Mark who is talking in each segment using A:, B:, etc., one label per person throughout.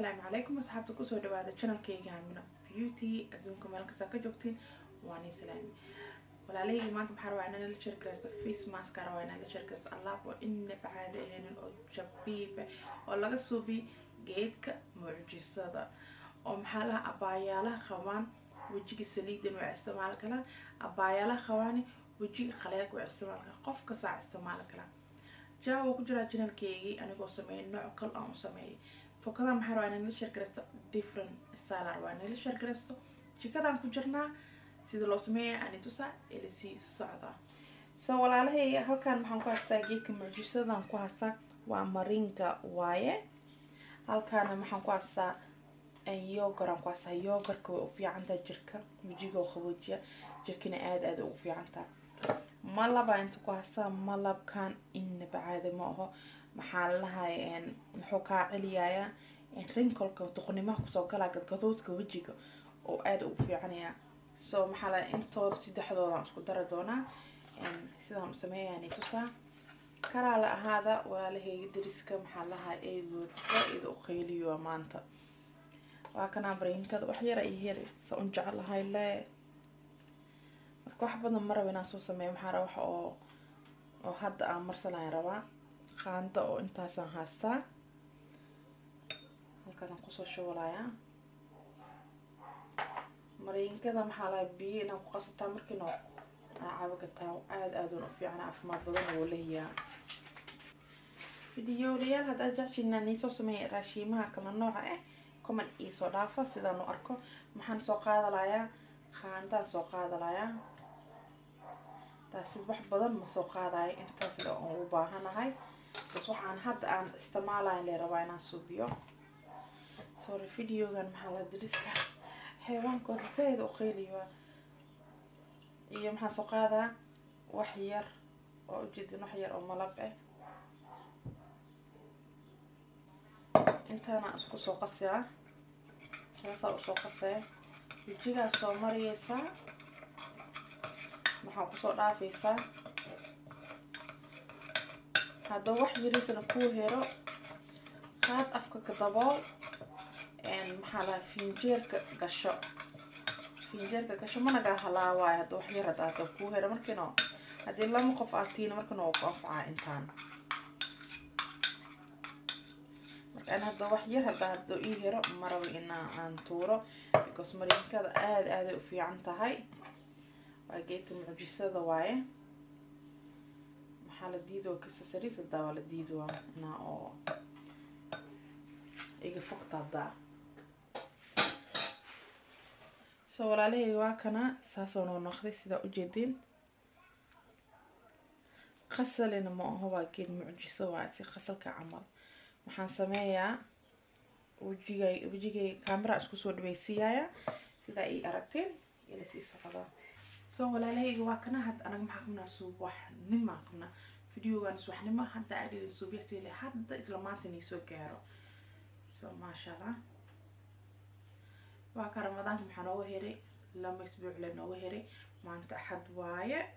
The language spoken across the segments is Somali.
A: السلام عليكم أصحابتي كسو دوادا channelkayga Amenabeauty adduunka meel kasta ka joogtiin waan islaami walaalahayga maanta waxaan rabaa inaan la shirkaysto face mask rabaa inaan la shirkaysto alaab oo inna bacaad ahayn oo Jabiiba oo laga suubi Geedka Mucjisada oo maxaa la abaayaalaha qabaan wajiga saliidan oo isticmaal kala abaayaalaha qabaan wajiga khaleelka oo isticmaal kala qofka saa isticmaal kala jaawo ku jira channelkayga anigoo sameeyay nooc kale aan u sameeyay توكلام محروا أنا نلشر كريستو different سالار وأنا نلشر كريستو شكلام كجرنا سيد الله سمية أنا توسع إلى سي صعدة سوال عليه هل كان محن كاستا جيدكا معجزة عن كاستا ومارينكا واي هل كان محن كاستا يوغر عن كاستا يوغر كو في عندها جركا وجيجا وخوجيا جركنا آد وفي عندها مالبا انتو كاستا مالب كان إن بعد ما هو محلها يعني حكا عليايا رينكولكا تقنيمها كسو كلا قدقدودكا وجيكا oo aad ugu fiicanaya soo maxala intood saddexdooda aan isku dara doona sidaan u sameeyay tusaa kara la ahaada walaalahayga dariska maxalaha eegood faa'iido u qeyliyo maanta waa kana brainkada wax yar ay yar soo un jecelahay la marka wax badan mar weena soo sameeyo maxaa wax oo hadda aan marsanay rabaa qaanda oo intaasaan haastaa halkaas aan kusoo shawalayaa mariinkada maxaa la biyo inaan ku qasataa markiina caawigataa aad u fiican caafimaad badan oo leeyahay fiidiyooliyal hadda jeceshiina niisoo sameeyay raashimaha kala nooca comment ii soo dhaafa sidaan u arko maxaan soo qaadalayaa qaandaan soo qaadalayaa taasi wax badan ma soo qaadayo intaas oo u baahanahay بس waxaan hadda aan isticmaalayn leeyahay inaan suubiyo sorry videogan maxaa diriska xayawaankooda sayd u qeyliyo iyo maxaa soo qaadaa wax yar oo jidin wax yar oo malab intaana isku soo qasiya taasoo soo qasay wajiga soo mariyaysa maxaa ku soo dhaafaysa هذا واحد يريسنا كوه هيرو هاد أفكك دبال محلا فينجير كقشة ما نجا هلاوي هذا واحد يرد هذا كوه هيرو مركنو هذا لا مقف عتين مركنو وقف إنتان مركن هذا واحد يرد هذا إيه هيرو مروي إنا عن تورو because مريم كذا آد وفي عنتهاي وجيت معجزة واي حالة ديدو كسسريس الدواء الديدو أنا أو إيجا فقط الدواء سوال عليه واكنا ساسونو ناخذ سيدا أجدين غسلنا ما هو أكيد معجزة وعسي غسل كعمل محن سمايا وجيجي كاميرا اسكو سود بيسيايا سيدا إي أركتين يلي سيسو قضا سوال عليه واكنا هاد أنا محاكمنا سوب واحد نما قمنا فيديو كان سوحنما حتى عادي السوب يحتي حتى إسلاماتني سو كارو ما شاء الله واكا رمضان محنا وهري لما يسبوع لنا وهري ما انت أحد وايا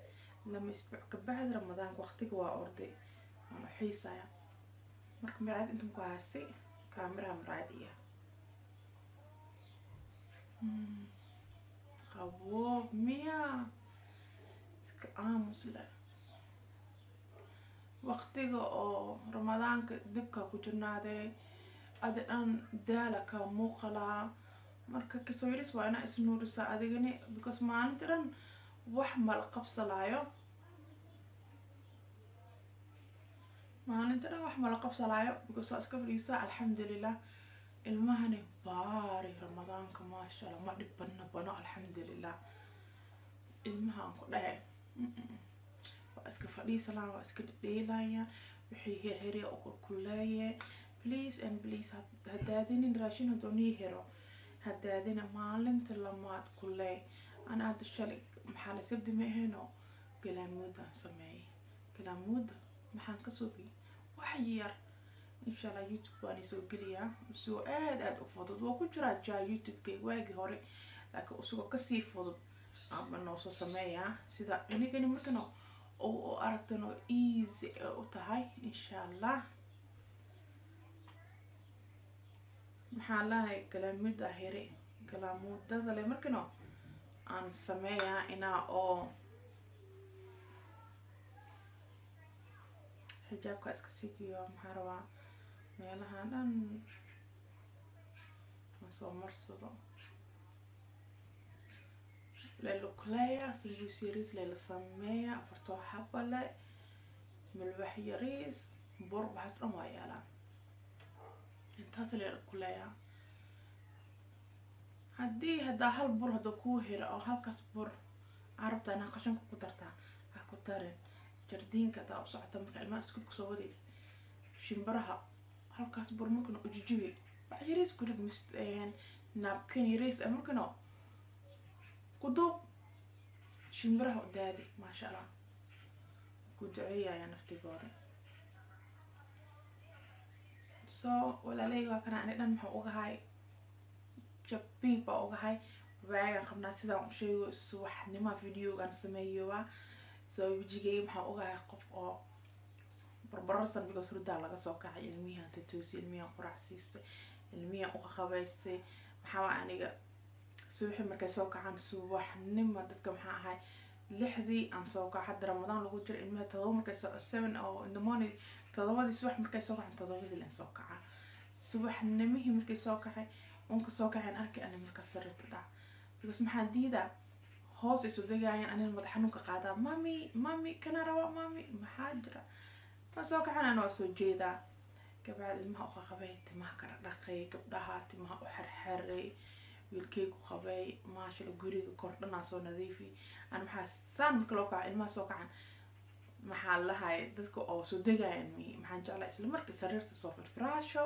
A: لما يسبوع كبعد رمضان وقتك وأرضي أنا حيسايا مركم بعد انتم كواسي كاميرا مرادية خواب ميا مسلا وقتيga oo ramadaanka dibka ku jirnaaday adan daalaka muuqala marka kasoo yaris waa ina isnuurisa adigani because maalintan wax mal qabsalayo because aska fariisa alxamdulillah ilmahani baari ramadaanka ma sha Allah ma dhibana bano alxamdulillah ilmahan ku dhaay iska fadhiisana waa iska dheelaaya wixii heer oo kulaaye please and please hadaadinin raashin dooni hero hadaadina maalinta lamaad kulay ana hada shalay maxaa la sabdi ma ahayno galaamuda sameey galaamuda maxaan ka soo bi wax yar insha Allah YouTube waan soo geliyaa soo aad u fudud oo ku jira YouTube-ka waagi hore laakiin usoo ka sii fudud ama noo soo sameeyaa sida inagani markano oo aragtano easy u tahay insha Allah محلها كلامود هيري كلامود ده زي مركنو عن سمايا إنا أو حجاب كاس كسيكيو محاروا ميلها دان وصو مرصدو ليلو كلايا سيجو سيريس ليلو سمايا فرتو حبالي ملوح يريس بور بحث رمايالا انتاس ليلو كلايا هدي هدا هل بور هدو كوهر او هل كاس بور عربتا انا قشنك كدرتا هاكو تارين جردين كتا او صعتا مركا الماء اسكوك سووديس شمبرها هل كاس بور ممكن اجيجيبي يريس كلك مستين نابكين يريس امركنو كدو شمبرها قدادي ما شاء الله كدعية يا نفتي قوري ولا لي وكان أنا دان محو هاي جابيبا هاي واغا خبنا سيدا شيء سوح نما فيديو كان سميوا وجيجي محو هاي قف او بربرسن بيكو سردا laga soo kacay ilmiha tatuusi ilmiha quraacsiiste ilmiha u qabaystay maxaa aniga suuxi markay soo kacaan subaxnimo dadka maxaa ahay lixdii aan soo kaca hadda Ramadan lagu jiro ilmaha todoba markay soo 7 oo in the morning todobadii subax markay soo kacaan todobadii la soo kaca subaxnimihii markay soo kacay unka soo kacaan arkay ana marka sarrifta dhac because maxaa diida hoos isu dagayaan anil madax xanuunka qaada mami kana rawa mami maxaa jira soo kacaan ana soo jeeda gabadh ilmaha u qabay timaha kala dhaqay gabdhaha timaha u xirxiray wiilkay ku qabay maasha Allah guriga kordhana soo nadiifi aan maxaa saan marka loo kaco ilmaha soo kacan maxaa lahaay dadka oo soo degayaan maxaan jeclaa isla markii sariirta soo firfiraasho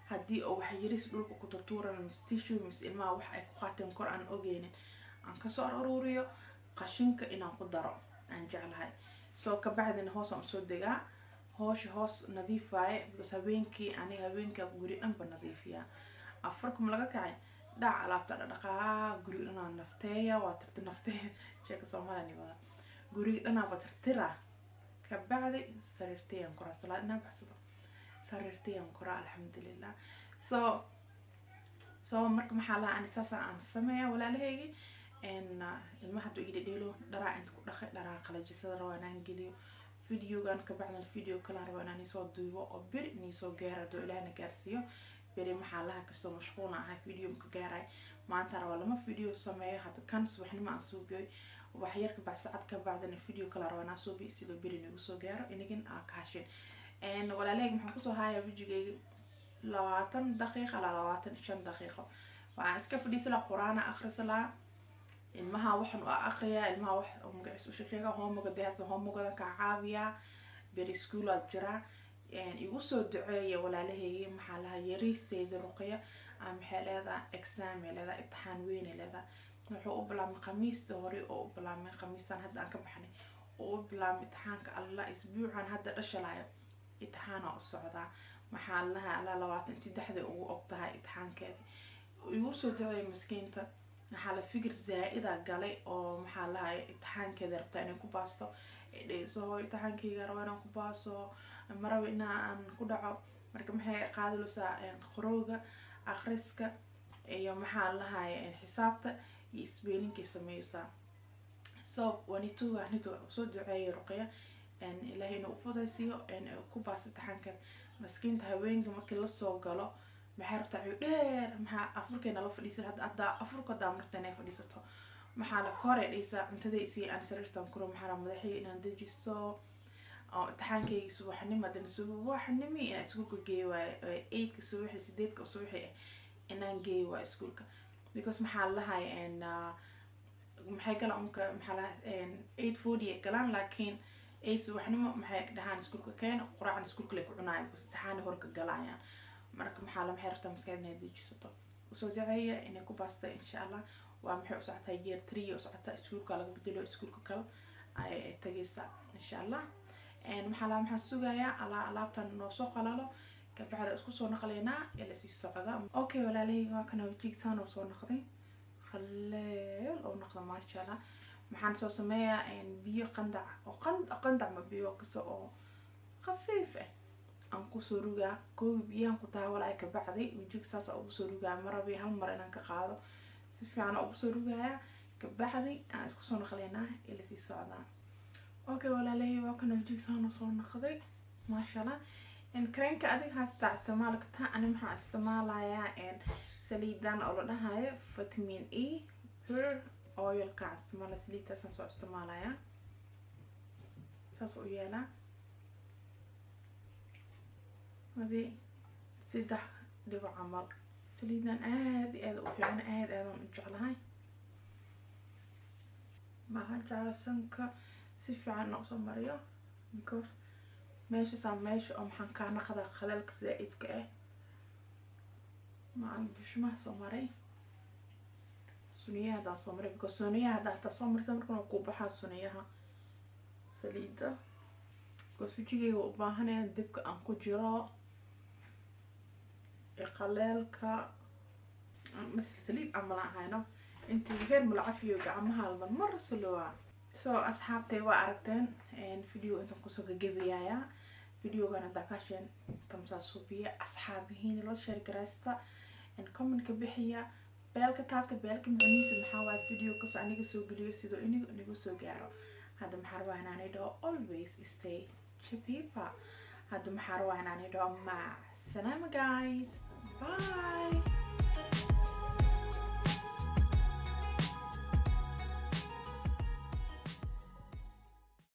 A: haddii oo wax yaris dhulka ku turtuuran mistishu mis ilmaha wax ay ku qaateen kor aan ogeynin aan ka soo aruuriyo qashinka inaan ku daro aan jeclahay soo ka bacdina hoos aan soo degaa hoos nadiifay because habeenkii aniga habeenka guri dhanba nadiifiya afarkum laga kacay dhac alaabta dhaqaa guriga dhanaan nafteeya waa tirti nafteeya sheeka Soomaaliya wada guriga dhanaan ba tirtira ka bacdi sariirtayaan kora salaad inaan baxsado sariirtayaan kora alxamdulillah so marka maxaa la aan saasa aan sameeyaa walaalahaygi ilmaha haduu ii dhedheelo dharaa inta ku dhaqay dharaa qalajisada rawanaan geliyo videogan ka bacdan video kala rawanaan soo duubo oo bir ni soo gaaro doo ilaahna gaarsiyo beri maxaa laha kasto mashquul ah video ka gaaray maanta rawa lama video sameeyo hada kan subaxnimo aan soo gooy wax yar ka bacd saacad ka bacdan video kala rawanaan soo bi sidoo beri nagu soo gaaro inagin aa ka hashin walaalahaygi maxaan ku soo hayaa videogayga 20 daqiiqo ilaa 25 daqiiqo waa iska fadhiisala quraana akhrisala ilmaha waxan oo aqriya ilmaha wax magaciisa u sheega homework deeso homework ka caawiya beri school jira igu soo duceeyo walaalahaygi maxaa laha yariisteeda ruqya aan maxaleeda exam leeda imtixaan weyn leeda wuxuu u bilaabmay khamiista hore oo u bilaabmay khamiistan hadda aan ka baxnay oo u bilaabmay imtixaanka Allah isbuucan hadda dhashalaayo imtixaan oo socda maxaa laha ala 23 ugu ogtahay imtixaankeeda igu soo duceeyo miskiinta maxaa la fikir zaa'ida galay oo maxaa laha imtixaankeeda rabta inay ku baasto dhayso imtixaankeyga rabo inaan ku baaso maraw inaan ku dhaco marka maxay qaadaysaa qorowga akhriska iyo maxaa lahaay xisaabta iyo isbeeninka sameeysa wanitu soo duceeyo ruqya ilaahayna u fudaysiyo ku baasto imtixaanka maskiinta haweenka markii la soo galo maxay rabtaa dheer maxaa afurkeena la fadhiisan hadda afurka daamarta inay fadhiisato maxaa la kore dhaysa cuntada isii aan sariirtan kuro maxaa madaxii inaan dejisto oo imtixaankayga subaxnimo dan subaxnimo inaan iskuulka geeyo 8 ka subaxi 8 ka subaxi inaan geeyo waa iskuulka because maxaa lahaay maxay kala unka maxaa la 8:40 galaan laakiin ay subaxnimo maxay dhahaan iskuulka keen quraan iskuulka la ku cunaayo imtixaan horka galayaan marka maxaa la maxay rabtaa maskaxda inay dejisato soo duceeya inay ku baasto insha Allah waa maxay u socotay year 3 oo socota iskuulka laga bedelo iskuulka kale ay tagaysa insha Allah maxaa la maxaa sugayaa alaabtan noo soo qalalo ka bacda isku soo naqleena ila si socda okay walaalahayga waa kana wajigsan oo soo naqday khalleel oo naqda ma sha Allah maxaan soo sameeyaa biyo qandac oo qandac ma biyo kaso oo khafiif aan ku soo rugaa koob biyaan ku daawalay ka bacday wajiga saas ugu soo rugaa marabi hal mar inaan ka qaado si fiican ugu soo rugaaya ka bacday aan isku soo naqleynaa ila si socdaa okay walaalay waa kana wajiga saan soo naqday ma sha Allah in kreenka adiga haasta isticmaal kartaa ani maxaa isticmaalayaa in saliidan oo la dhahayo vitamin E hair oil ka isticmaal saliidda soo isticmaalayaa saas u yeelaa هذه سيدة دبع عمل سليدنا آد وفعنا آد نجعلها ما هنجعل سنكة سيف عن نقص مريا because ماشي صار ماشي أم حنكان خذا خلالك زائد كأه ما عنديش ما صمري سنية هذا صمري because سنية هذا تصمر كنا كوبها سنيها سليدة because وجهي وباهنا دبك أنكو جرا قلالك مثل سليد عملها هنا انت غير ملعفيو قعمها لبن مرة سلوها سو أصحابتي وأركتين ان فيديو انتم كسوك جبيايا فيديو غانا داكاشين تمسا صوبية أصحابهين اللي شارك راستا ان كومن كبحية بالك تابت بالك معنيس المحاوات فيديو كسو انيقو سو قليو سيدو انيقو سو قارو هذا محاربا هنا نيدو always stay Jabiiba هذا محاربا هنا نيدو مع السلامة guys bye